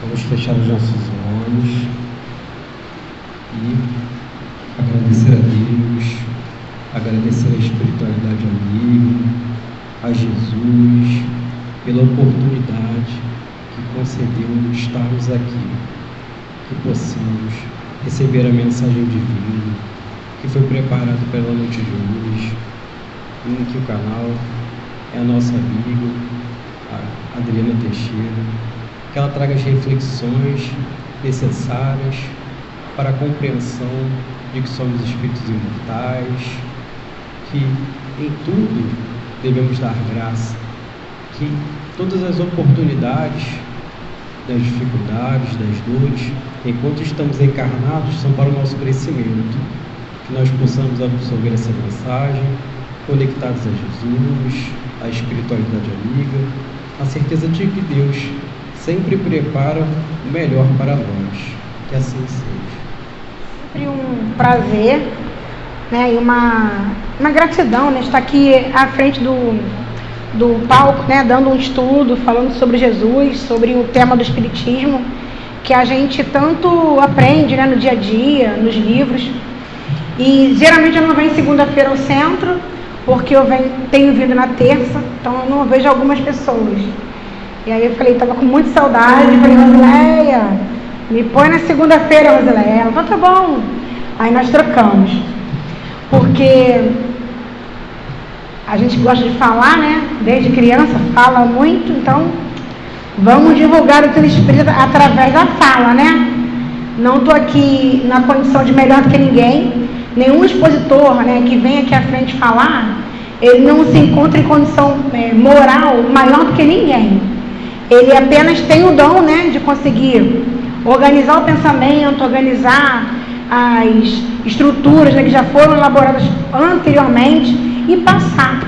Vamos fechar os nossos olhos e agradecer a Deus, agradecer a espiritualidade amiga, a Jesus, pela oportunidade que concedeu de estarmos aqui, que possamos receber a mensagem divina, que foi preparada pela noite de hoje, em que o canal é a nossa amiga, a Adriana Teixeira, que ela traga as reflexões necessárias para a compreensão de que somos espíritos imortais, que em tudo devemos dar graça, que todas as oportunidades, das dificuldades, das dores, enquanto estamos encarnados, são para o nosso crescimento, que nós possamos absorver essa mensagem, conectados a Jesus, a espiritualidade amiga, a certeza de que Deus sempre prepara o melhor para nós, que assim seja. Sempre um prazer, né, e uma gratidão, né, estar aqui à frente do palco, né, dando um estudo, falando sobre Jesus, sobre o tema do Espiritismo, que a gente tanto aprende, né, no dia a dia, nos livros. E geralmente eu não venho segunda-feira ao centro, porque eu tenho vindo na terça, então eu não vejo algumas pessoas. E aí eu falei, estava com muita saudade, falei, Rosileia, me põe na segunda-feira, Rosileia. Ela falou, tá bom. Aí nós trocamos. Porque a gente gosta de falar, né? Desde criança, fala muito, então vamos divulgar o teu espírito através da fala, né? Não estou aqui na condição de melhor do que ninguém. Nenhum expositor, né, que vem aqui à frente falar, ele não se encontra em condição moral maior do que ninguém. Ele apenas tem o dom, né, de conseguir organizar o pensamento, organizar as estruturas, né, que já foram elaboradas anteriormente e passar.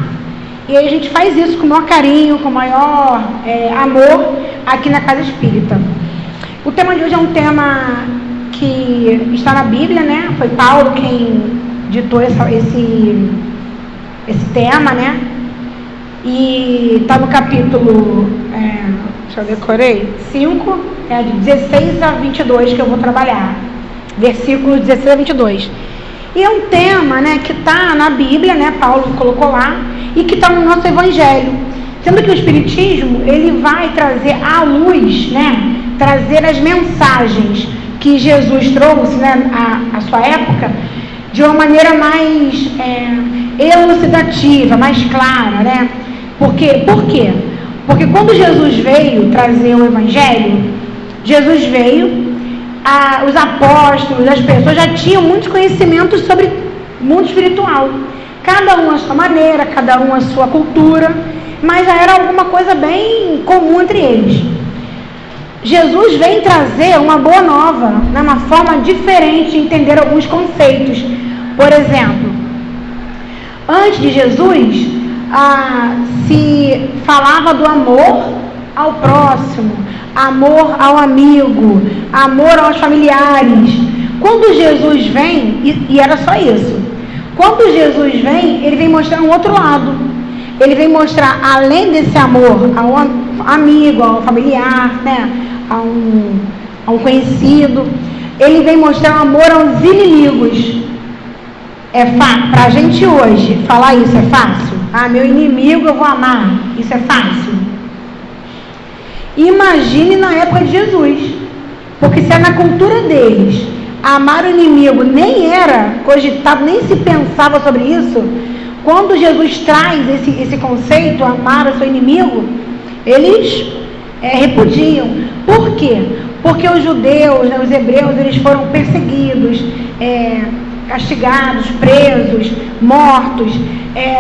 E aí a gente faz isso com o maior carinho, com o maior amor aqui na Casa Espírita. O tema de hoje é um tema que está na Bíblia, né? Foi Paulo quem ditou esse tema, né? E está no capítulo, deixa eu decorei, 5, de 16 a 22 que eu vou trabalhar. Versículos 16 a 22. E é um tema, né, que está na Bíblia, né? Paulo colocou lá, e que está no nosso Evangelho. Sendo que o Espiritismo, ele vai trazer à luz, né? Trazer as mensagens que Jesus trouxe, né, à sua época, de uma maneira mais elucidativa, mais clara, né? Por quê? Porque quando Jesus veio trazer o Evangelho, Jesus veio, os apóstolos, as pessoas já tinham muitos conhecimentos sobre o mundo espiritual. Cada um à sua maneira, cada um à sua cultura, mas já era alguma coisa bem comum entre eles. Jesus vem trazer uma boa nova, né, uma forma diferente de entender alguns conceitos. Por exemplo, antes de Jesus, se falava do amor ao próximo, amor ao amigo, amor aos familiares. Quando Jesus vem, e era só isso, quando Jesus vem, ele vem mostrar um outro lado. Ele vem mostrar, além desse amor ao amigo, ao familiar, né, a um conhecido, ele vem mostrar o amor aos inimigos. Para a gente hoje falar isso é fácil? Meu inimigo eu vou amar, isso é fácil? Imagine na época de Jesus, porque se é na cultura deles, amar o inimigo nem era cogitado, nem se pensava sobre isso. Quando Jesus traz esse conceito, amar o seu inimigo, eles repudiam. Por quê? Porque os judeus, né, os hebreus, eles foram perseguidos, castigados, presos, mortos,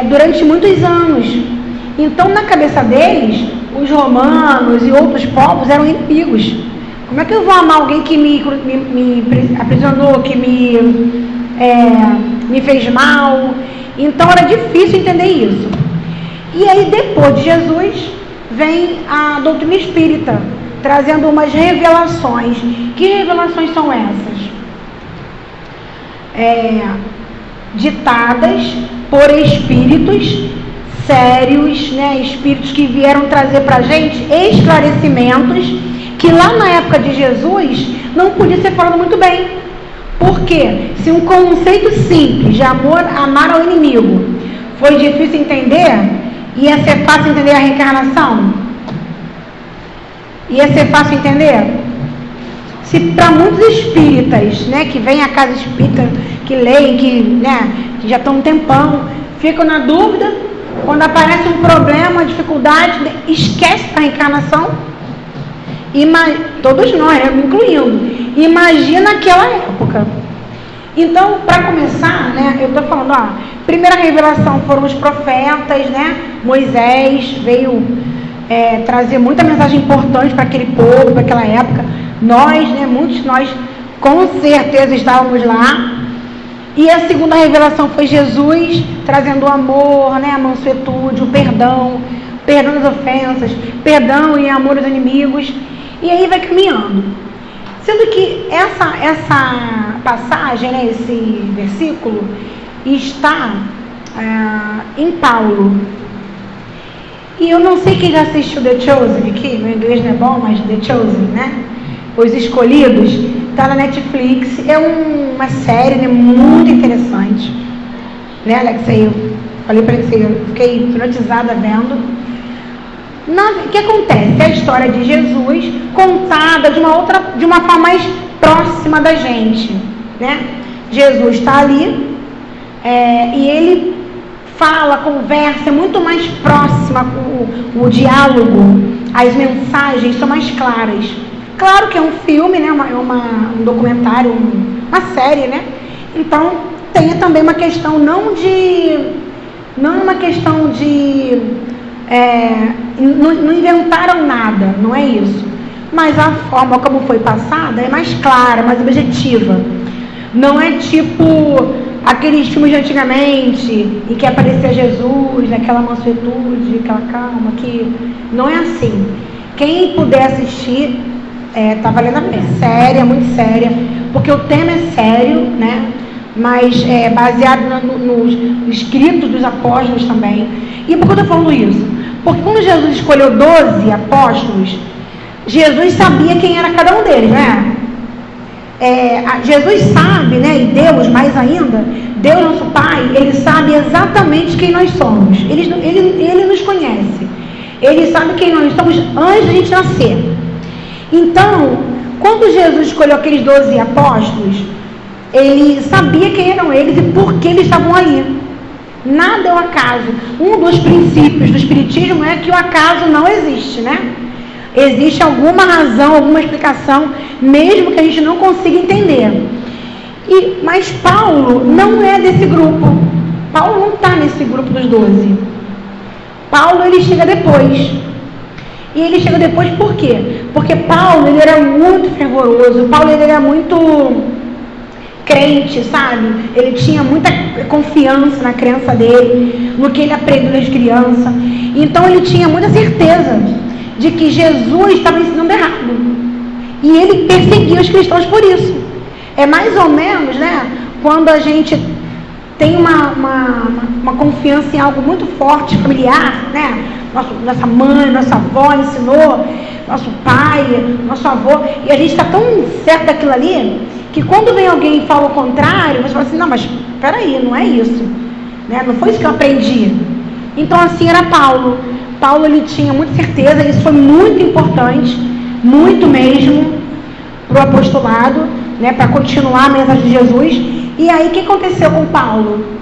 durante muitos anos. Então, na cabeça deles, os romanos e outros povos eram inimigos. Como é que eu vou amar alguém que me aprisionou, que me fez mal? Então, era difícil entender isso. E aí, depois de Jesus, vem a doutrina espírita, trazendo umas revelações. Que revelações são essas? Ditadas por espíritos sérios, né? Espíritos que vieram trazer para a gente esclarecimentos que lá na época de Jesus não podia ser falado muito bem. Por quê? Se um conceito simples de amar ao inimigo foi difícil entender, ia ser fácil entender a reencarnação? Ia ser fácil entender? Se para muitos espíritas, né, que vêm à casa espírita, que leem, que já estão um tempão, ficam na dúvida, quando aparece um problema, uma dificuldade, esquece a reencarnação, todos nós, eu me incluindo, imagina aquela época. Então, para começar, né, eu estou falando, primeira revelação foram os profetas, né, Moisés veio trazer muita mensagem importante para aquele povo, para aquela época. Nós, né, muitos de nós, com certeza estávamos lá. E a segunda revelação foi Jesus trazendo o amor, né, a mansuetude, o perdão das ofensas, perdão e amor aos inimigos. E aí vai caminhando. Sendo que essa passagem, né, esse versículo, está em Paulo. E eu não sei quem já assistiu The Chosen aqui, meu inglês não é bom, mas The Chosen, né? Os Escolhidos, está na Netflix. É uma série, né, muito interessante. Né, Alexei? Eu falei para Alexei, eu fiquei hipnotizada vendo. O que acontece? É a história de Jesus contada de uma forma mais próxima da gente, né? Jesus está ali e ele fala, conversa, é muito mais próxima, o diálogo, as mensagens são mais claras. Claro que é um filme, né? Um documentário, uma série, né? Então tem também uma questão não inventaram nada, não é isso. Mas a forma como foi passada é mais clara, mais objetiva. Não é tipo aqueles filmes de antigamente, em que aparecia Jesus, naquela mansuetude, aquela calma, que não é assim. Quem puder assistir, tá valendo a pena. Séria, muito séria, porque o tema é sério, né? Mas baseado nos escritos dos apóstolos também. E por que eu estou falando isso? Porque quando Jesus escolheu 12 apóstolos, Jesus sabia quem era cada um deles, né? Jesus sabe, né? E Deus mais ainda, Deus nosso Pai, Ele sabe exatamente quem nós somos. Ele nos conhece. Ele sabe quem nós somos antes de a gente nascer. Então, quando Jesus escolheu aqueles 12 apóstolos, Ele sabia quem eram eles e por que eles estavam aí. Nada é o acaso. Um dos princípios do Espiritismo é que o acaso não existe, né? Existe alguma razão, alguma explicação, mesmo que a gente não consiga entender. Mas Paulo não é desse grupo. Paulo não está nesse grupo dos 12. Paulo, ele chega depois. E ele chega depois por quê? Porque Paulo, ele era muito fervoroso. Paulo, ele era muito crente, sabe? Ele tinha muita confiança na crença dele, no que ele aprendeu desde criança. Então ele tinha muita certeza de que Jesus estava ensinando errado. E ele perseguia os cristãos por isso. É mais ou menos, né? Quando a gente tem uma confiança em algo muito forte, familiar, né? Nossa mãe, nossa avó ensinou, nosso pai, nosso avô, e a gente está tão certo daquilo ali, que quando vem alguém e fala o contrário, você fala assim, não, mas peraí, não é isso, né? Não foi isso que eu aprendi. Então assim era Paulo. Paulo, ele tinha muita certeza, isso foi muito importante, muito mesmo, para o apostolado, né? Para continuar a mensagem de Jesus. E aí o que aconteceu com Paulo?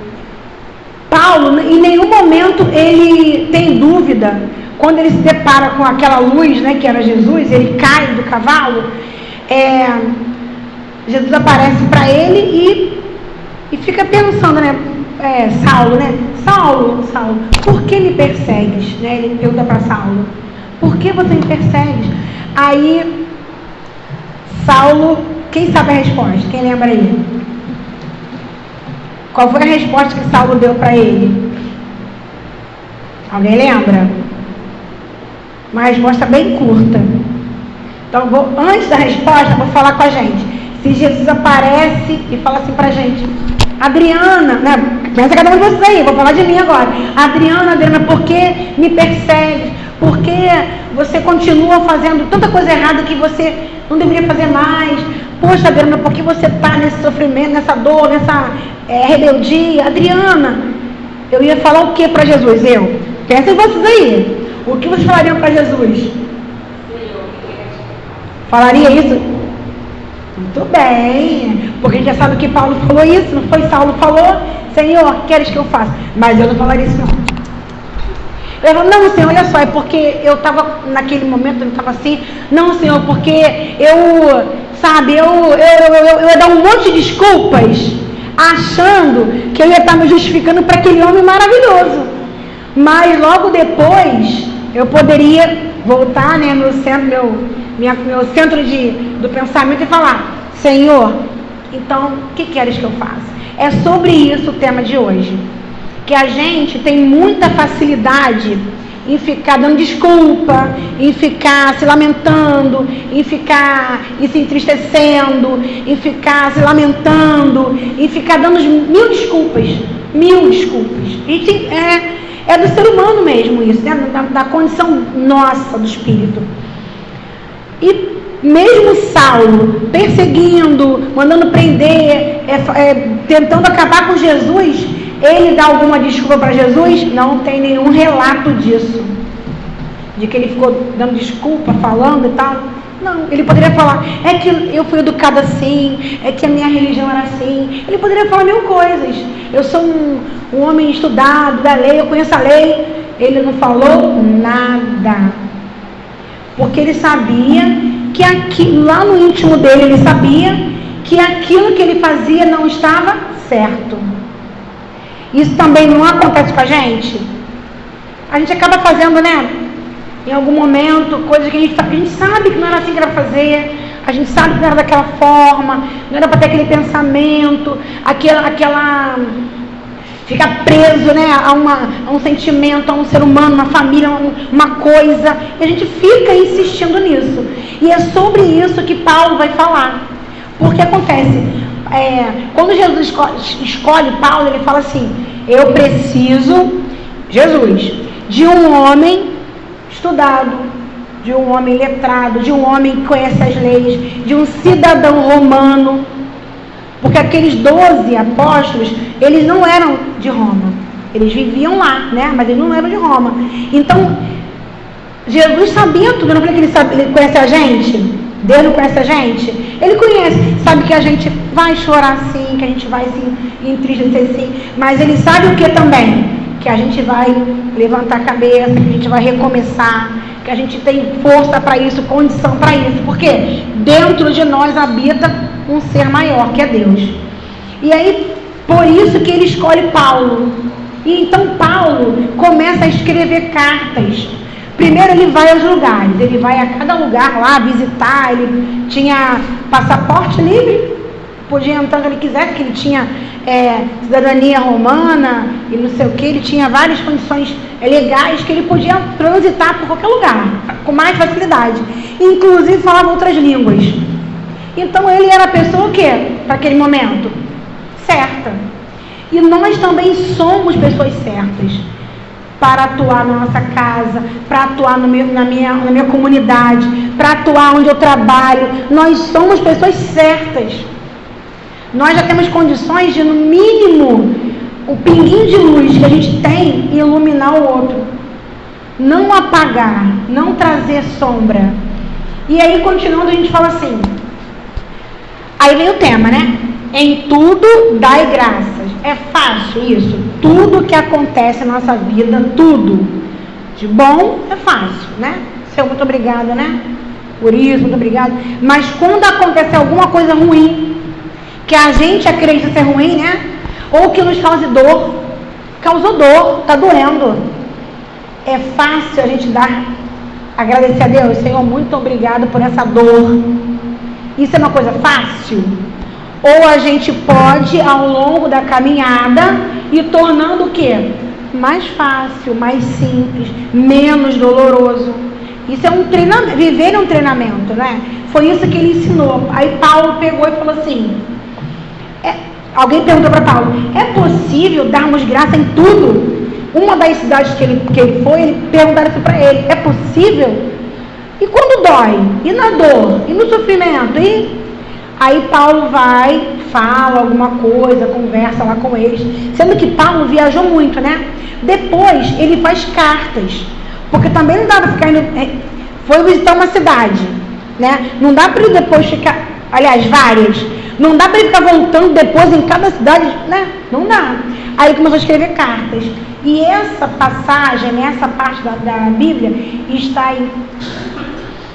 Paulo, em nenhum momento ele tem dúvida, quando ele se depara com aquela luz, né, que era Jesus, ele cai do cavalo, Jesus aparece para ele e fica pensando, né, Saulo, né, Saulo, por que me persegues? Né, ele pergunta para Saulo, por que você me persegues? Aí, Saulo, quem sabe a resposta? Quem lembra aí? Qual foi a resposta que Saulo deu para ele? Alguém lembra? Uma resposta bem curta. Então, antes da resposta, vou falar com a gente. Se Jesus aparece e fala assim pra gente, Adriana, né? Pensa cada um de vocês aí, vou falar de mim agora. Adriana, por que me persegue? Por que você continua fazendo tanta coisa errada que você não deveria fazer mais. Poxa, Adriana, por que você está nesse sofrimento, nessa dor, nessa rebeldia? Adriana, eu ia falar o que para Jesus? Pensa em vocês aí. O que vocês falariam para Jesus? Falaria isso? Muito bem, porque a gente já sabe que Paulo falou isso, não foi? Saulo falou, Senhor, queres que eu faça? Mas eu não falaria isso não. Eu falo, não, Senhor, olha só, é porque eu estava naquele momento, eu estava assim, não, Senhor, porque eu ia dar um monte de desculpas, achando que eu ia estar me justificando para aquele homem maravilhoso. Mas logo depois, eu poderia voltar, né, meu centro do pensamento e falar, Senhor, então, o que queres que eu faça? É sobre isso o tema de hoje. Que a gente tem muita facilidade em ficar dando desculpa, em ficar se lamentando, em ficar se entristecendo, em ficar se lamentando, em ficar dando mil desculpas. É do ser humano mesmo isso, né? Da condição nossa do espírito. E mesmo Saulo perseguindo, mandando prender, tentando acabar com Jesus, ele dá alguma desculpa para Jesus? Não tem nenhum relato disso. De que ele ficou dando desculpa, falando e tal. Não, ele poderia falar, é que eu fui educado assim, é que a minha religião era assim. Ele poderia falar mil coisas. Eu sou um homem estudado da lei, eu conheço a lei. Ele não falou nada. Porque ele sabia que lá no íntimo dele, ele sabia que aquilo que ele fazia não estava certo. Isso também não acontece com a gente? A gente acaba fazendo, né? Em algum momento, coisas que a gente sabe que não era assim que era pra fazer, a gente sabe que não era daquela forma, não era para ter aquele pensamento, ficar preso, né, a um sentimento, a um ser humano, uma família, uma coisa, e a gente fica insistindo nisso. E é sobre isso que Paulo vai falar. Porque acontece, quando Jesus escolhe Paulo, ele fala assim, eu preciso, Jesus, de um homem estudado, de um homem letrado, de um homem que conhece as leis, de um cidadão romano, porque aqueles 12 apóstolos, eles não eram de Roma, eles viviam lá, né? Mas eles não eram de Roma. Então, Jesus sabia tudo. Eu não falei que ele conhece a gente? Deus não conhece a gente? Ele conhece, sabe que a gente vai chorar sim, que a gente vai se entristecer sim, mas ele sabe o que também? Que a gente vai levantar a cabeça, que a gente vai recomeçar, que a gente tem força para isso, condição para isso, porque dentro de nós habita um ser maior, que é Deus. E aí, por isso que ele escolhe Paulo. E então Paulo começa a escrever cartas. Primeiro ele vai aos lugares, ele vai a cada lugar lá visitar, ele tinha passaporte livre, podia entrar onde ele quisesse, que ele tinha cidadania romana e não sei o que, ele tinha várias condições legais que ele podia transitar por qualquer lugar, com mais facilidade, inclusive falava outras línguas. Então ele era a pessoa o quê? Para aquele momento? Certa. E nós também somos pessoas certas para atuar na nossa casa, para atuar na minha comunidade, para atuar onde eu trabalho. Nós somos pessoas certas. Nós já temos condições de, no mínimo, o pinguinho de luz que a gente tem, iluminar o outro. Não apagar, não trazer sombra. E aí, continuando, a gente fala assim, aí vem o tema, né? Em tudo dai graças. É fácil isso? Tudo que acontece na nossa vida, tudo de bom é fácil, né? Seu muito obrigada, né? Por isso, muito obrigada. Mas quando acontece alguma coisa ruim, que a gente acredita ser ruim, né? Ou que nos cause dor, causou dor, tá doendo. É fácil a gente agradecer a Deus, Senhor, muito obrigado por essa dor. Isso é uma coisa fácil? Ou a gente pode, ao longo da caminhada, ir tornando o quê? Mais fácil, mais simples, menos doloroso. Isso é um treinamento, viver é um treinamento, né? Foi isso que ele ensinou. Aí Paulo pegou e falou assim, alguém perguntou para Paulo, é possível darmos graça em tudo? Uma das cidades que ele foi, ele perguntaram isso para ele, é possível? dói? E na dor? E no sofrimento? E aí Paulo vai, fala alguma coisa, conversa lá com eles, sendo que Paulo viajou muito, né? Depois ele faz cartas, porque também não dá para ficar indo, foi visitar uma cidade, né? Não dá para ele depois ficar, aliás, várias, não dá para ele ficar voltando depois em cada cidade, né? Não dá. Aí ele começou a escrever cartas. E essa passagem, essa parte da Bíblia, está em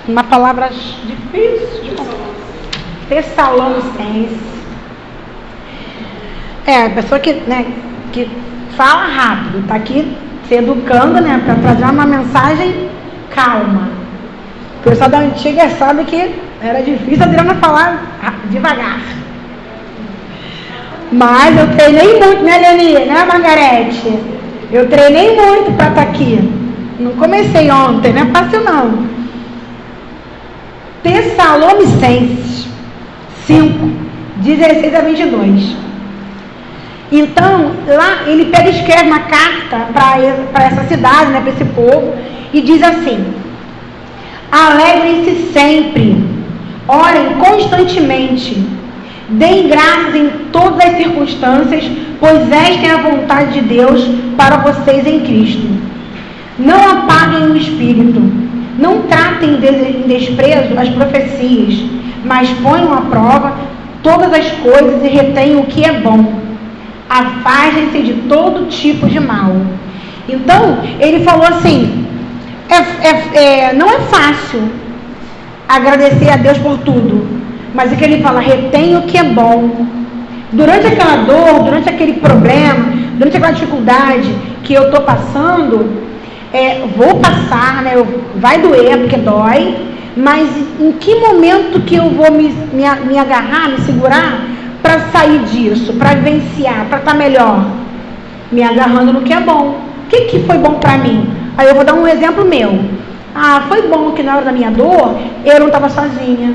uma palavra difícil de falar. Tessalonicenses. A pessoa que fala rápido, está aqui se educando, né, para trazer uma mensagem calma. O pessoal da antiga sabe que era difícil a Adriana falar devagar. Mas eu treinei muito, né, Leni? Né, Margarete? Eu treinei muito para estar aqui. Não comecei ontem, não é fácil não. Tessalonicenses 5, 16 a 22. Então, lá ele pega e escreve uma carta para essa cidade, né, para esse povo, e diz assim: alegrem-se sempre, orem constantemente, deem graças em todas as circunstâncias, pois esta é a vontade de Deus para vocês em Cristo. Não apaguem o espírito, não tratem em desprezo as profecias, mas ponham à prova todas as coisas e retenham o que é bom. Afastem-se de todo tipo de mal. Então, ele falou assim, não é fácil agradecer a Deus por tudo, mas é que ele fala, retenha o que é bom. Durante aquela dor, durante aquele problema, durante aquela dificuldade que eu estou passando, vou passar, né? Vai doer, porque dói, mas em que momento que eu vou me agarrar, me segurar para sair disso, para vivenciar, para estar melhor? Me agarrando no que é bom. O que foi bom para mim? Aí eu vou dar um exemplo meu. Foi bom que na hora da minha dor, eu não estava sozinha.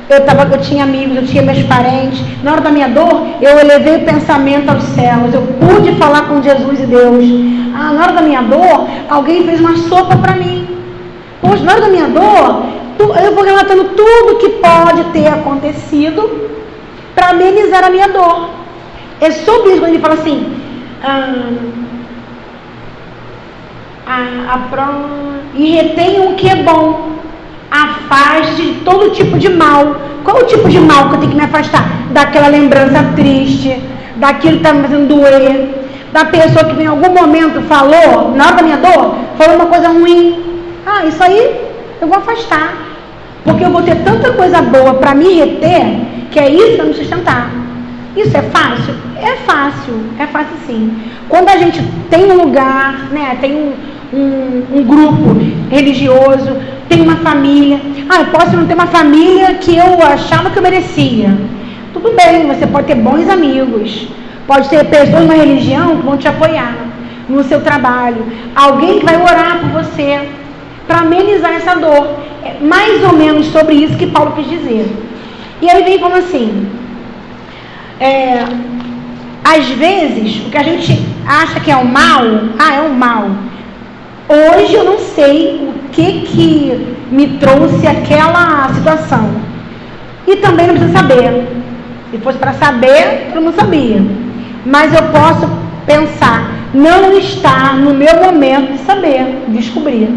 Eu tinha amigos, eu tinha meus parentes. Na hora da minha dor, eu elevei o pensamento aos céus. Eu pude falar com Jesus e Deus. Na hora da minha dor, alguém fez uma sopa para mim. Poxa, na hora da minha dor, eu vou relatando tudo que pode ter acontecido para amenizar a minha dor. É sobre isso quando ele fala assim, e retenham o que é bom. Afaste de todo tipo de mal. Qual é o tipo de mal que eu tenho que me afastar? Daquela lembrança triste, daquilo que está me fazendo doer, da pessoa que em algum momento falou, na hora da minha dor, falou uma coisa ruim. Isso aí eu vou afastar, porque eu vou ter tanta coisa boa para me reter, que é isso que vai me sustentar. Isso é fácil? É fácil sim. Quando a gente tem um lugar, né, tem um grupo religioso, tem uma família. Eu posso não ter uma família que eu achava que eu merecia. Tudo bem, você pode ter bons amigos, pode ter pessoas na religião que vão te apoiar no seu trabalho, alguém que vai orar por você para amenizar essa dor. É mais ou menos sobre isso que Paulo quis dizer. E aí vem falando assim, às vezes o que a gente acha que é o mal, é o mal. Hoje eu não sei o que me trouxe aquela situação. E também não preciso saber. Se fosse para saber, eu não sabia. Mas eu posso pensar, não está no meu momento de saber, descobrir.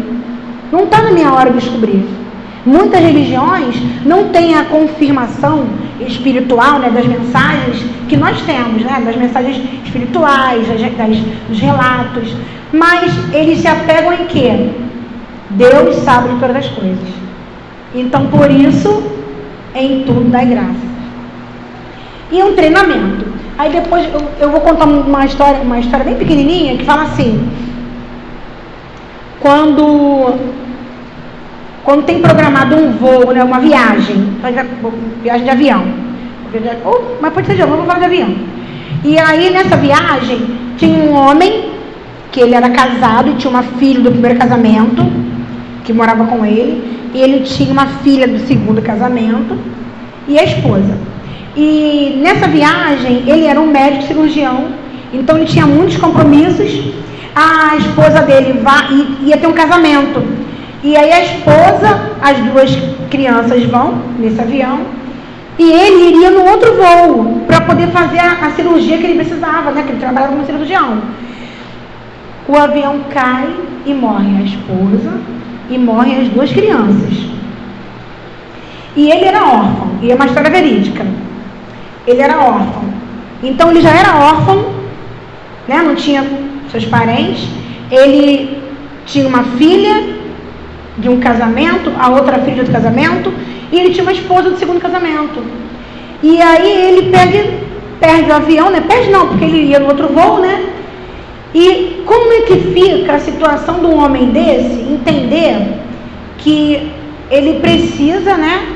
Não está na minha hora de descobrir. Muitas religiões não têm a confirmação espiritual, né, das mensagens que nós temos, né, das mensagens espirituais, dos relatos, mas eles se apegam em quê? Deus sabe de todas as coisas. Então, por isso, em tudo dá graça. E um treinamento. Aí depois eu vou contar uma história bem pequenininha, que fala assim, quando tem programado um voo, né, uma viagem de avião, mas pode ser de avião, vamos falar de avião. E aí nessa viagem tinha um homem que ele era casado e tinha uma filha do primeiro casamento que morava com ele, e ele tinha uma filha do segundo casamento e a esposa. E nessa viagem ele era um médico cirurgião, então ele tinha muitos compromissos. A esposa dele ia ter um casamento. E aí a esposa, as duas crianças vão nesse avião e ele iria no outro voo para poder fazer a cirurgia que ele precisava, né? Que ele trabalhava como cirurgião. O avião cai e morre a esposa e morrem as duas crianças. E ele era órfão, e é uma história verídica. Ele era órfão. Então ele já era órfão, né? Não tinha seus parentes. Ele tinha uma filha de um casamento, a outra filha de outro casamento, e ele tinha uma esposa do segundo casamento. E aí ele perde o avião, né? Perde não, porque ele ia no outro voo, né? E como é que fica a situação de um homem desse entender que ele precisa, né,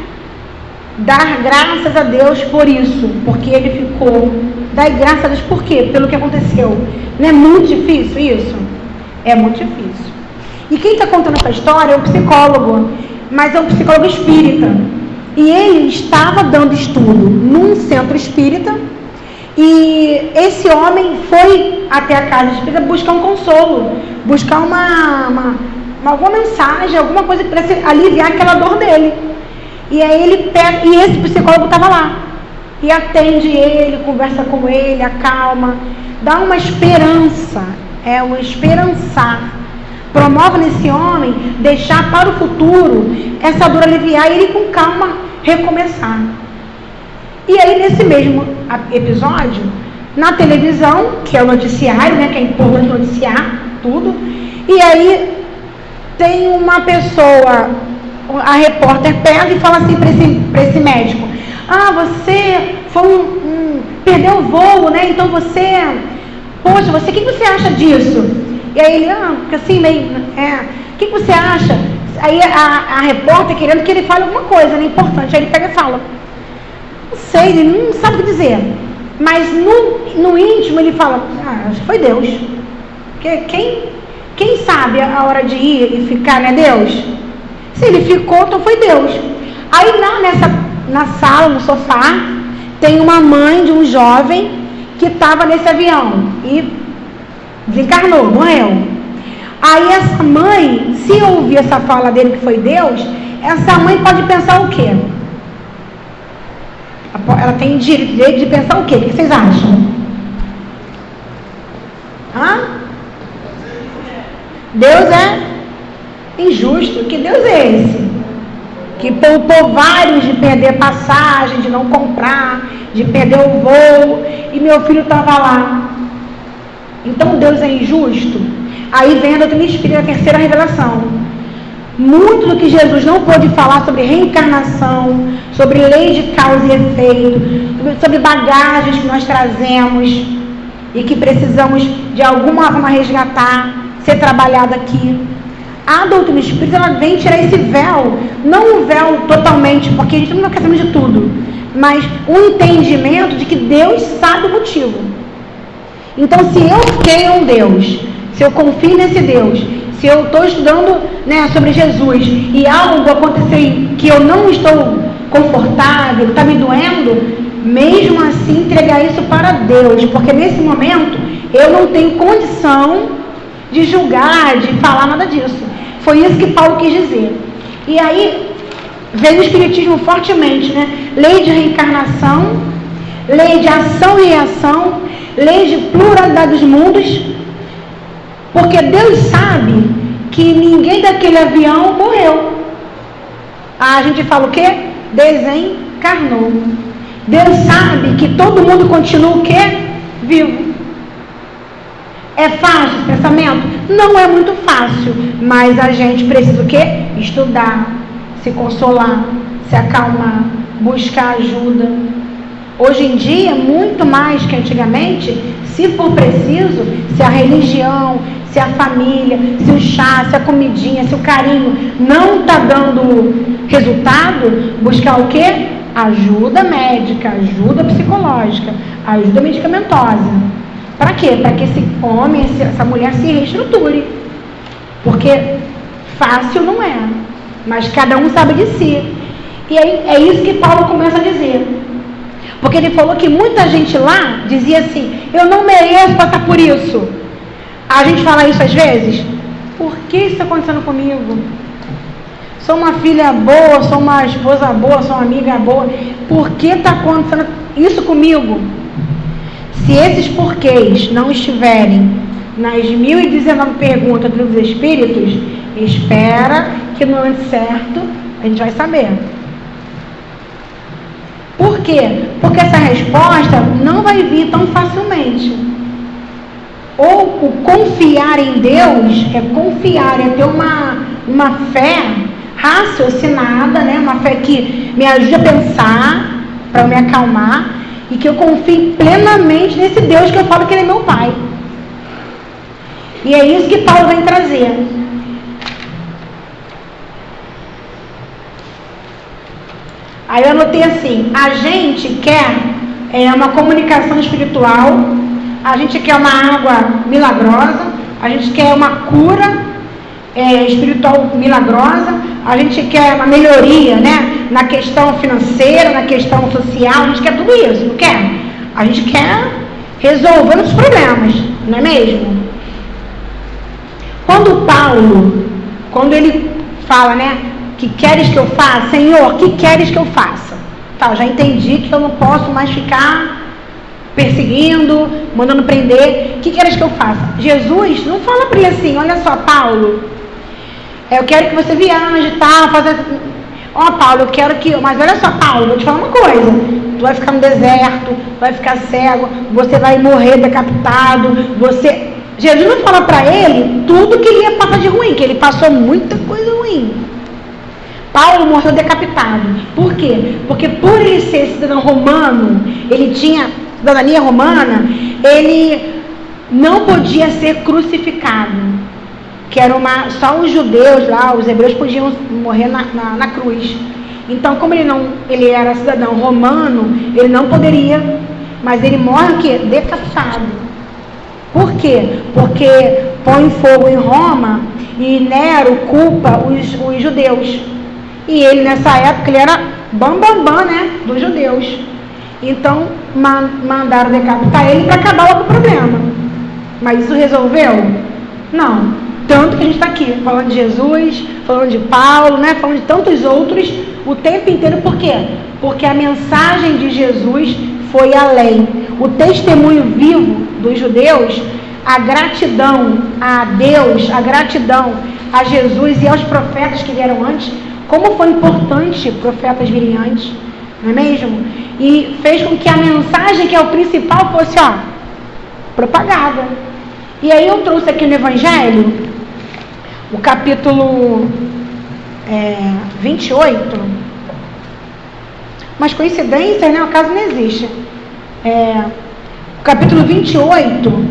dar graças a Deus por isso, porque ele ficou. Dar graças a Deus por quê? Pelo que aconteceu. Não é muito difícil isso? É muito difícil. E quem está contando essa história é um psicólogo, mas é um psicólogo espírita. E ele estava dando estudo num centro espírita, e esse homem foi até a casa espírita buscar um consolo, buscar alguma mensagem, alguma coisa que pudesse aliviar aquela dor dele. E aí ele pega, e esse psicólogo estava lá, e atende ele, conversa com ele, acalma, dá uma esperança, um esperançar. Promove nesse homem deixar para o futuro essa dor aliviar e ele com calma recomeçar. E aí nesse mesmo episódio, na televisão, que é o noticiário, né, que é importante noticiar tudo, e aí tem uma pessoa, a repórter pega e fala assim para esse médico: você foi perdeu o voo, né? Então poxa, o que você acha disso? E aí ele, fica assim meio, o que você acha? Aí a repórter querendo que ele fale alguma coisa, né, importante. Aí ele pega e fala: não sei, ele não sabe o que dizer. Mas no íntimo ele fala: acho que foi Deus. Porque quem sabe a hora de ir e ficar, né, Deus? Se ele ficou, então foi Deus. Aí na sala, no sofá, tem uma mãe de um jovem que estava nesse avião e desencarnou, morreu. Aí essa mãe, se ouvir essa fala dele que foi Deus, essa mãe pode pensar o quê? Ela tem direito de pensar o quê? O que vocês acham? Deus é injusto. Que Deus é esse? Que poupou vários de perder passagem, de não comprar, de perder o voo, e meu filho estava lá. Então Deus é injusto? Aí vem a doutrina espírita, a terceira revelação. Muito do que Jesus não pôde falar sobre reencarnação, sobre lei de causa e efeito, sobre bagagens que nós trazemos e que precisamos de alguma forma resgatar, ser trabalhado aqui. A doutrina espírita, ela vem tirar esse véu, não o véu totalmente, porque a gente não quer saber de tudo, mas o entendimento de que Deus sabe o motivo. Então, se eu creio em Deus, se eu confio nesse Deus, se eu estou estudando, né, sobre Jesus e algo aconteceu que eu não estou confortável, está me doendo, mesmo assim entregar isso para Deus, porque nesse momento eu não tenho condição de julgar, de falar nada disso. Foi isso que Paulo quis dizer. E aí veio o Espiritismo fortemente, né? Lei de reencarnação, lei de ação e reação, lei de pluralidade dos mundos, porque Deus sabe que ninguém daquele avião morreu. A gente fala o quê? Desencarnou. Deus sabe que todo mundo continua o quê? Vivo. É fácil esse pensamento? Não é muito fácil, mas a gente precisa o quê? Estudar, se consolar, se acalmar, buscar ajuda. Hoje em dia, muito mais que antigamente, se for preciso, se a religião, se a família, se o chá, se a comidinha, se o carinho não está dando resultado, buscar o quê? Ajuda médica, ajuda psicológica, ajuda medicamentosa. Para quê? Para que esse homem, essa mulher se reestruture. Porque fácil não é, mas cada um sabe de si. E aí é isso que Paulo começa a dizer. Porque ele falou que muita gente lá dizia assim: eu não mereço passar por isso. A gente fala isso às vezes: por que isso está acontecendo comigo? sou uma filha boa, sou uma esposa boa, sou uma amiga boa. Por que está acontecendo isso comigo? Se esses porquês não estiverem nas 1019 perguntas dos Espíritos, espera que no momento certo a gente vai saber. Por quê? Porque essa resposta não vai vir tão facilmente. Ou o confiar em Deus é confiar, é ter uma fé raciocinada, né? Uma fé que me ajude a pensar, para eu me acalmar, e que eu confie plenamente nesse Deus que eu falo que Ele é meu Pai. E é isso que Paulo vem trazer. Aí eu anotei assim: a gente quer uma comunicação espiritual, a gente quer uma água milagrosa, a gente quer uma cura espiritual milagrosa, a gente quer uma melhoria, né, na questão financeira, na questão social, a gente quer tudo isso, não quer? A gente quer resolver os problemas, não é mesmo? Quando Paulo, ele fala, né, que queres que eu faça? Senhor, que queres que eu faça? Tá, já entendi que eu não posso mais ficar perseguindo, mandando prender. O que queres que eu faça? Jesus não fala para ele assim: olha só, Paulo, eu quero que você viaje, tá? Paulo, eu quero que... Mas olha só, Paulo, vou te falar uma coisa. Tu vai ficar no deserto, vai ficar cego, você vai morrer decapitado, Jesus não fala para ele tudo que ele ia passar de ruim, que ele passou muita coisa ruim. Paulo morreu decapitado. Por quê? Porque por ele ser cidadão romano, ele tinha cidadania romana, ele não podia ser crucificado. Que era só os judeus lá, os hebreus podiam morrer na cruz. Então, como ele era cidadão romano, ele não poderia, mas ele morre o quê? Decapitado. Por quê? Porque põe fogo em Roma e Nero culpa os judeus. E ele, nessa época, ele era bambambam, né, dos judeus. Então, mandaram decapitar ele para acabar logo o problema. Mas isso resolveu? Não. Tanto que a gente está aqui, falando de Jesus, falando de Paulo, né, falando de tantos outros, o tempo inteiro. Por quê? Porque a mensagem de Jesus foi além. O testemunho vivo dos judeus, a gratidão a Deus, a gratidão a Jesus e aos profetas que vieram antes, como foi importante profetas virem antes, não é mesmo? E fez com que a mensagem, que é o principal, fosse propagada. E aí eu trouxe aqui no Evangelho, o capítulo 28, mas coincidência, né? O caso não existe. O capítulo 28,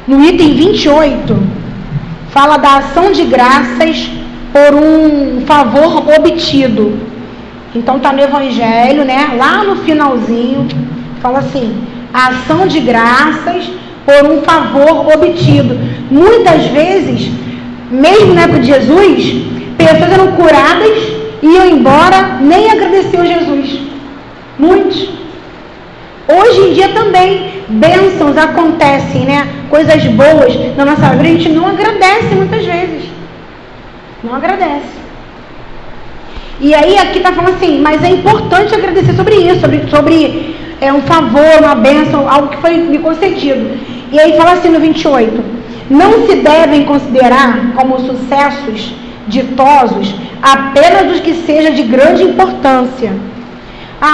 no item 28, fala da ação de graças por um favor obtido. Então está no Evangelho, né? Lá no finalzinho, fala assim: a ação de graças por um favor obtido. Muitas vezes, mesmo na época de Jesus, pessoas eram curadas e iam embora, nem agradeciam a Jesus. Muitos. Hoje em dia também, bênçãos acontecem, né? Coisas boas na nossa vida, a gente não agradece muitas vezes. Não agradece. E aí aqui está falando assim, mas é importante agradecer sobre isso, sobre um favor, uma bênção, algo que foi me concedido. E aí fala assim no 28, não se devem considerar como sucessos ditosos apenas os que sejam de grande importância.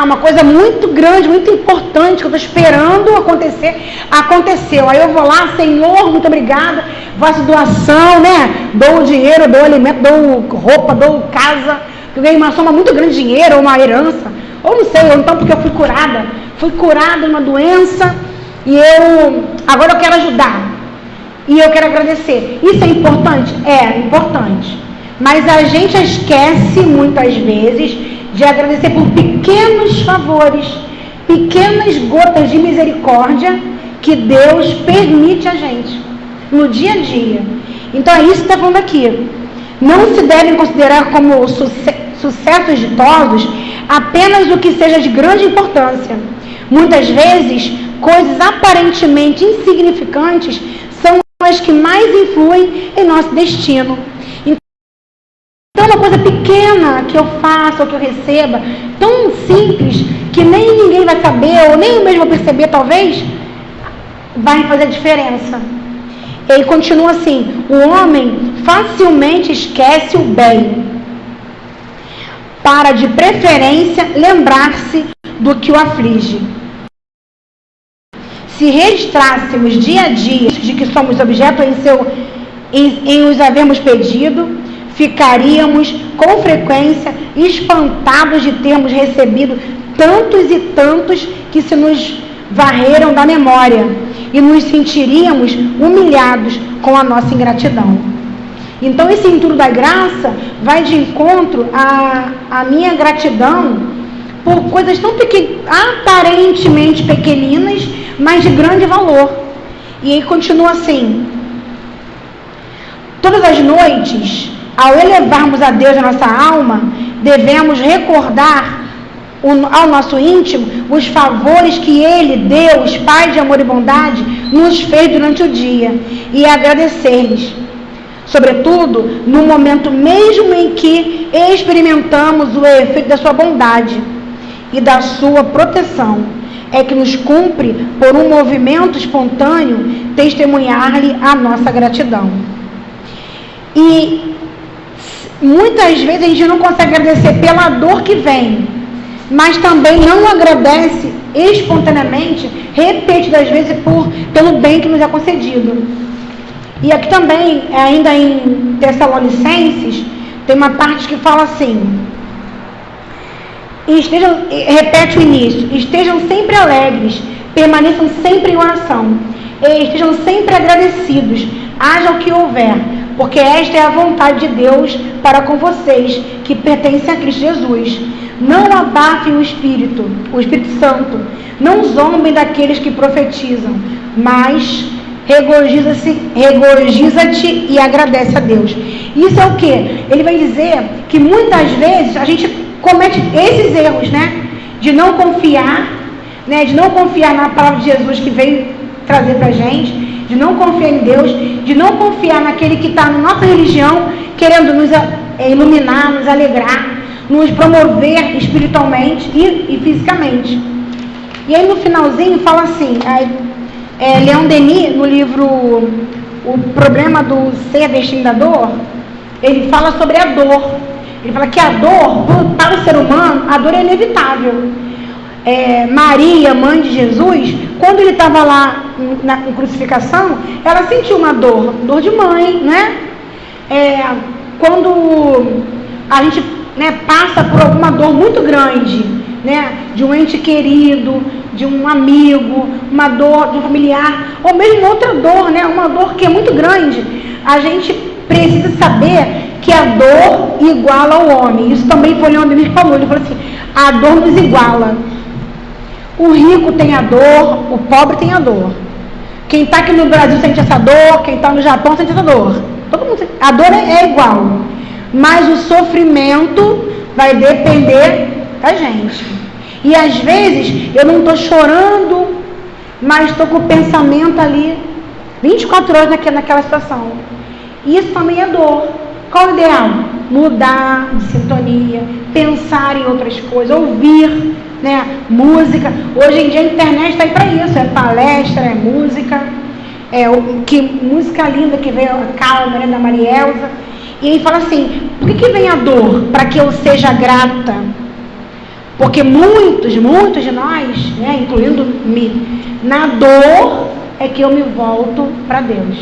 Uma coisa muito grande, muito importante, que eu estou esperando acontecer, aconteceu. Aí eu vou lá: Senhor, muito obrigada, faço doação, né? Dou dinheiro, dou alimento, dou roupa, dou casa. Eu ganhei uma soma muito grande de dinheiro, ou uma herança, ou não sei, ou então porque eu fui curada de uma doença, e agora eu quero ajudar, e eu quero agradecer. Isso é importante? É importante. Mas a gente esquece muitas vezes de agradecer por pequenos favores, pequenas gotas de misericórdia que Deus permite a gente no dia a dia. Então é isso que está falando aqui. Não se devem considerar como sucessos ditosos apenas o que seja de grande importância. Muitas vezes, coisas aparentemente insignificantes são as que mais influem em nosso destino. que eu faça ou que eu receba, tão simples, que nem ninguém vai saber, ou nem eu mesmo vou perceber talvez, vai fazer diferença. Ele continua assim: o homem facilmente esquece o bem, para de preferência lembrar-se do que o aflige. Se registrássemos dia a dia de que somos objeto em os havermos pedido, ficaríamos com frequência espantados de termos recebido tantos e tantos que se nos varreram da memória, e nos sentiríamos humilhados com a nossa ingratidão. Então esse inturo da graça vai de encontro à minha gratidão por coisas tão aparentemente pequeninas, mas de grande valor. E aí continua assim: todas as noites, ao elevarmos a Deus a nossa alma, devemos recordar ao nosso íntimo os favores que Ele, Deus, Pai de amor e bondade, nos fez durante o dia, e agradecer-lhes, sobretudo no momento mesmo em que experimentamos o efeito da sua bondade e da sua proteção. É que nos cumpre, por um movimento espontâneo, testemunhar-lhe a nossa gratidão. E muitas vezes a gente não consegue agradecer pela dor que vem, mas também não agradece espontaneamente, repetidas vezes, pelo bem que nos é concedido. E aqui também, ainda em Tessalonicenses, tem uma parte que fala assim: repete o início: estejam sempre alegres, permaneçam sempre em oração, e estejam sempre agradecidos, haja o que houver, porque esta é a vontade de Deus para com vocês, que pertencem a Cristo Jesus. Não abafem o Espírito Santo, não zombem daqueles que profetizam, mas regozija-te e agradece a Deus. Isso é o que? Ele vai dizer que muitas vezes a gente comete esses erros, né? De não confiar, né? De não confiar na palavra de Jesus que veio trazer pra gente, de não confiar em Deus, de não confiar naquele que está na nossa religião, querendo nos iluminar, nos alegrar, nos promover espiritualmente e fisicamente. E aí no finalzinho fala assim, Leon Denis, no livro O Problema do Ser Destino da Dor, ele fala sobre a dor. Ele fala que a dor, para o ser humano, a dor é inevitável. Maria, mãe de Jesus, quando ele estava lá na crucificação, ela sentiu uma dor de mãe, né? Quando a gente, né, passa por alguma dor muito grande, né, de um ente querido, de um amigo, uma dor de um familiar, ou mesmo outra dor, né, uma dor que é muito grande, a gente precisa saber que a dor iguala ao homem. Isso também foi Leon Denis que falou. Ele falou assim: a dor nos iguala. O rico tem a dor, o pobre tem a dor. Quem está aqui no Brasil sente essa dor, quem está no Japão sente essa dor. Todo mundo sente. A dor é igual, mas o sofrimento vai depender da gente. E às vezes eu não estou chorando, mas estou com o pensamento ali 24 horas naquela situação. Isso também é dor. Qual o ideal? Mudar de sintonia, pensar em outras coisas, ouvir, né, música. Hoje em dia a internet está aí para isso, é palestra, é música, música linda que veio a Calma, né, da Marielza. E ele fala assim: por que vem a dor? Para que eu seja grata. Porque muitos de nós, né, incluindo-me, na dor é que eu me volto para Deus.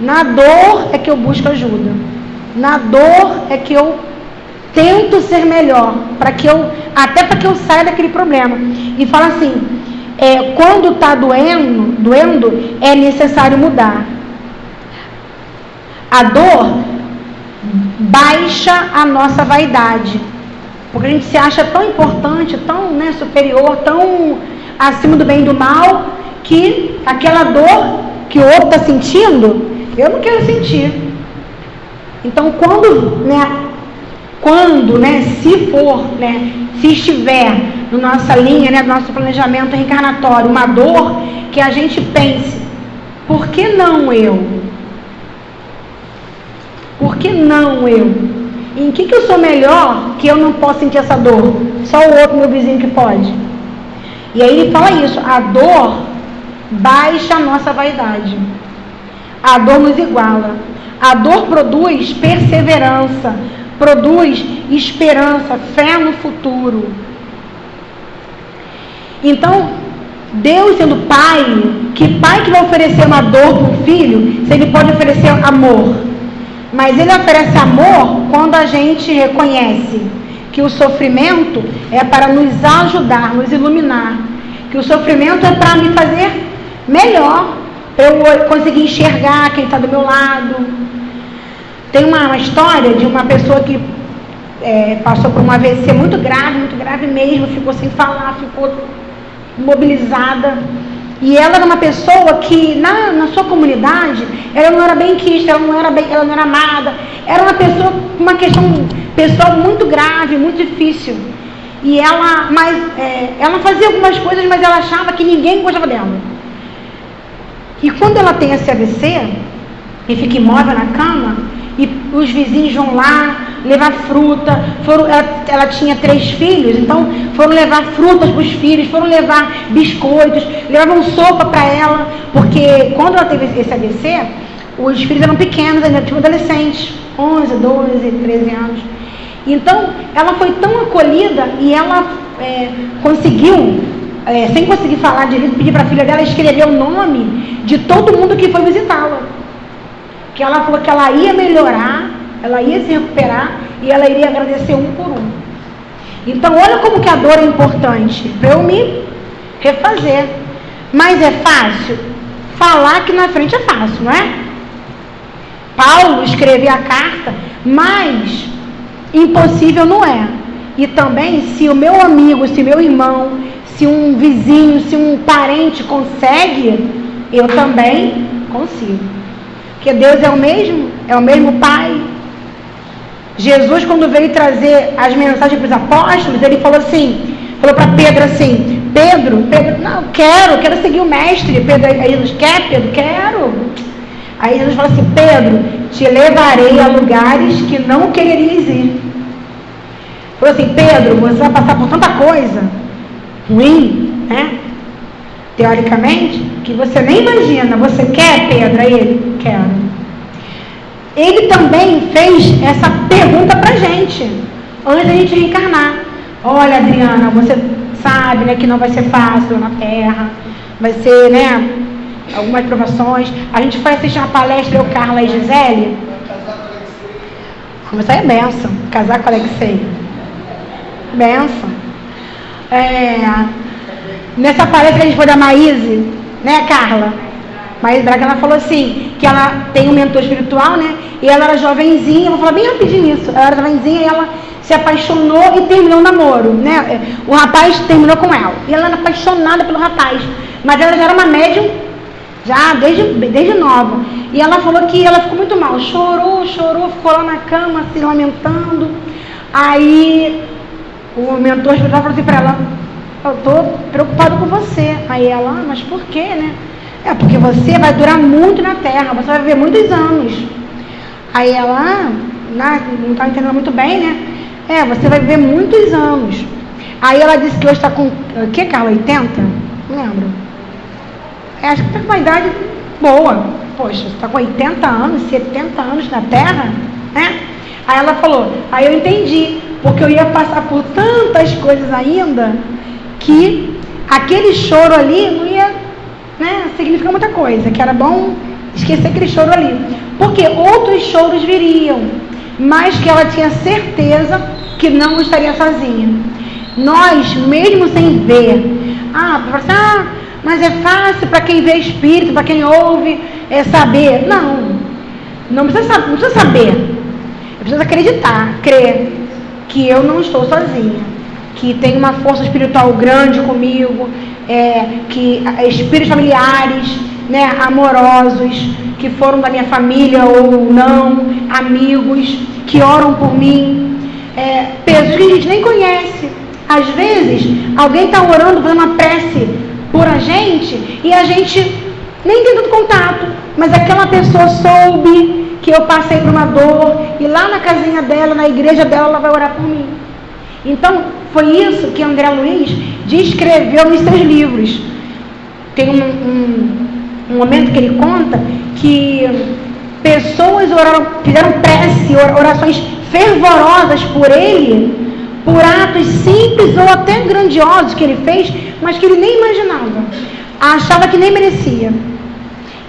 Na dor é que eu busco ajuda. Na dor é que eu tento ser melhor, até para que eu saia daquele problema. E fala assim, quando está doendo, é necessário mudar. A dor baixa a nossa vaidade, porque a gente se acha tão importante, tão, né, superior, tão acima do bem e do mal, que aquela dor que o outro está sentindo, eu não quero sentir. Então, se estiver na nossa linha, né, do nosso planejamento reencarnatório, uma dor, que a gente pense: por que não eu? Por que não eu? Em que eu sou melhor que eu não posso sentir essa dor? Só o outro, meu vizinho, que pode. E aí ele fala isso, a dor baixa a nossa vaidade. A dor nos iguala. A dor produz perseverança, produz esperança, fé no futuro. Então, Deus sendo pai que vai oferecer uma dor para o filho, se ele pode oferecer amor? Mas ele oferece amor quando a gente reconhece que o sofrimento é para nos ajudar, nos iluminar. Que o sofrimento é para me fazer melhor, para eu conseguir enxergar quem está do meu lado. Tem uma história de uma pessoa que passou por um AVC muito grave mesmo, ficou sem falar, ficou imobilizada. E ela era uma pessoa que na sua comunidade ela não era bem quista, ela não era amada, era uma pessoa com uma questão pessoal muito grave, muito difícil. E ela fazia algumas coisas, mas ela achava que ninguém gostava dela. E quando ela tem esse AVC e fica imóvel na cama, e os vizinhos vão lá levar fruta, ela tinha 3 filhos, então foram levar frutas para os filhos, foram levar biscoitos, levavam sopa para ela, porque quando ela teve esse AVC, os filhos eram pequenos, ainda tinham adolescentes, 11, 12, 13 anos. Então, ela foi tão acolhida e ela conseguiu, sem conseguir falar direito, pedir para a filha dela escrever o nome de todo mundo que foi visitá-la. Que ela falou que ela ia melhorar, ela ia se recuperar e ela iria agradecer um por um. Então, olha como que a dor é importante para eu me refazer. Mas é fácil? Falar que na frente é fácil, não é? Paulo escreveu a carta, mas impossível não é. E também, se o meu amigo, se o meu irmão, se um vizinho, se um parente consegue, eu também consigo. Porque Deus é o mesmo Pai. Jesus, quando veio trazer as mensagens para os apóstolos, ele falou para Pedro assim, Pedro, não, quero seguir o mestre. Aí Jesus, quer, Pedro? Quero. Aí Jesus falou assim, Pedro, te levarei a lugares que não quererias ir. Falou assim, Pedro, você vai passar por tanta coisa ruim, né? Teoricamente, que você nem imagina. Você quer, Pedro? Aí ele, quero. Ele também fez essa pergunta pra gente, antes da gente reencarnar. Olha, Adriana, você sabe, né, que não vai ser fácil na Terra, vai ser, né, algumas provações. A gente foi assistir uma palestra, eu, Carla e Gisele. Começar é benção, casar com Alexei. Benção. Nessa palestra que a gente foi da Maíse, né, Carla? Maíse Braga, ela falou assim, que ela tem um mentor espiritual, né? E ela era jovenzinha, vou falar bem rapidinho isso. Ela era jovenzinha e ela se apaixonou e terminou o namoro, né? O rapaz terminou com ela. E ela era apaixonada pelo rapaz. Mas ela já era uma médium, já desde nova. E ela falou que ela ficou muito mal. Chorou, ficou lá na cama, se lamentando. Aí o mentor espiritual falou assim para ela, eu estou preocupado com você. Aí ela, mas por quê, né? Porque você vai durar muito na Terra, você vai viver muitos anos. Aí ela, não estava entendendo muito bem, né? Você vai viver muitos anos. Aí ela disse que hoje está com, o que, Carla, 80? Não lembro. Acho que está com uma idade boa. Poxa, você está com 80 anos, 70 anos na Terra, né? Aí ela falou, aí eu entendi, porque eu ia passar por tantas coisas ainda, que aquele choro ali não ia, né, significar muita coisa, que era bom esquecer aquele choro ali, porque outros choros viriam, mas que ela tinha certeza que não estaria sozinha. Nós, mesmo sem ver, mas é fácil para quem vê espírito, para quem ouve, saber. Não precisa saber, eu preciso acreditar, crer que eu não estou sozinha, que tem uma força espiritual grande comigo, que espíritos familiares, né, amorosos, que foram da minha família ou não, amigos, que oram por mim, pessoas que a gente nem conhece. Às vezes, alguém está orando, fazendo uma prece por a gente, e a gente nem tem tanto contato, mas aquela pessoa soube que eu passei por uma dor, e lá na casinha dela, na igreja dela, ela vai orar por mim. Então, foi isso que André Luiz descreveu nos seus livros. Tem um momento que ele conta que pessoas fizeram prece, orações fervorosas por ele, por atos simples ou até grandiosos que ele fez, mas que ele nem imaginava, achava que nem merecia.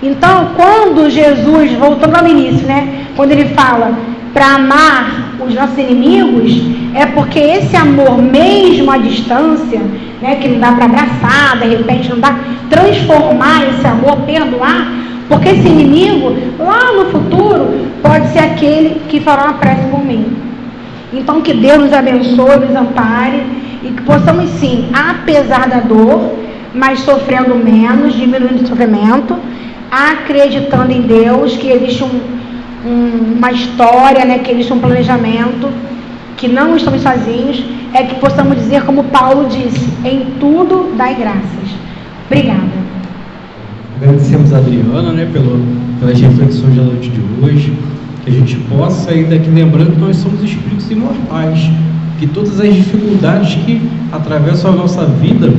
Então, quando Jesus, voltando ao início, quando ele fala para amar os nossos inimigos, é porque esse amor mesmo à distância, que não dá para abraçar, de repente não dá, transformar esse amor, perdoar, porque esse inimigo, lá no futuro, pode ser aquele que fará uma prece por mim. Então, que Deus nos abençoe, nos ampare, e que possamos sim, apesar da dor, mas sofrendo menos, diminuindo o sofrimento, acreditando em Deus, que existe uma história, que existe um planejamento, que não estamos sozinhos, é que possamos dizer como Paulo disse, em tudo dai graças. Obrigada. Agradecemos a Adriana, pelas reflexões da noite de hoje, que a gente possa sair daqui lembrando que nós somos espíritos imortais, que todas as dificuldades que atravessam a nossa vida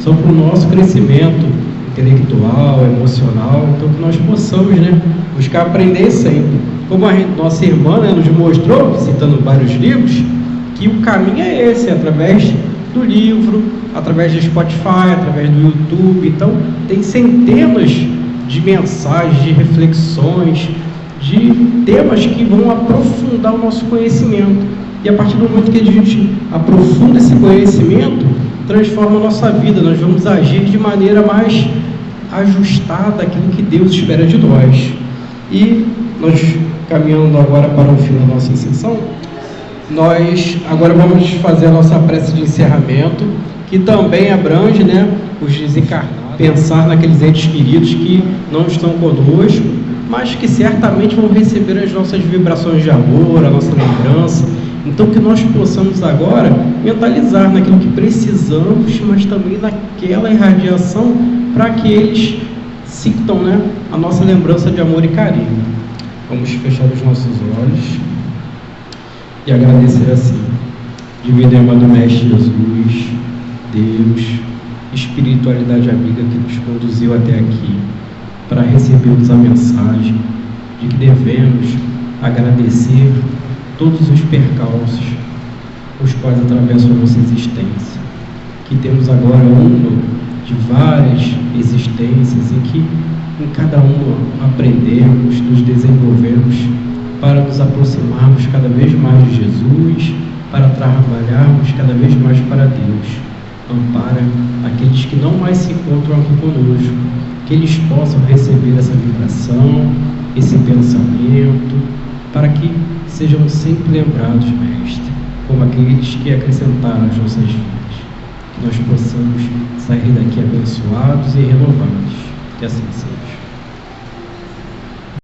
são para o nosso crescimento intelectual, emocional, então que nós possamos buscar aprender sempre. Como a nossa irmã nos mostrou, citando vários livros, que o caminho é esse, através do livro, através do Spotify, através do YouTube. Então, tem centenas de mensagens, de reflexões, de temas que vão aprofundar o nosso conhecimento. E a partir do momento que a gente aprofunda esse conhecimento, transforma a nossa vida. Nós vamos agir de maneira mais ajustada àquilo que Deus espera de nós. E nós, caminhando agora para o fim da nossa sessão, nós agora vamos fazer a nossa prece de encerramento, que também abrange os desencarnados, pensar naqueles entes queridos que não estão conosco, mas que certamente vão receber as nossas vibrações de amor, a nossa lembrança. Então, que nós possamos agora mentalizar naquilo que precisamos, mas também naquela irradiação, para que eles sintam a nossa lembrança de amor e carinho. Vamos fechar os nossos olhos e agradecer assim. Divino e amado Mestre Jesus, Deus, espiritualidade amiga que nos conduziu até aqui, para recebermos a mensagem de que devemos agradecer todos os percalços os quais atravessam a nossa existência, que temos agora uma de várias existências em que em cada uma aprendemos, nos desenvolvemos para nos aproximarmos cada vez mais de Jesus, para trabalharmos cada vez mais para Deus. Ampara aqueles que não mais se encontram aqui conosco, que eles possam receber essa vibração, esse pensamento, para que sejam sempre lembrados, Mestre, como aqueles que acrescentaram as nossas vidas. Que nós possamos sair daqui abençoados e renovados. Que assim seja.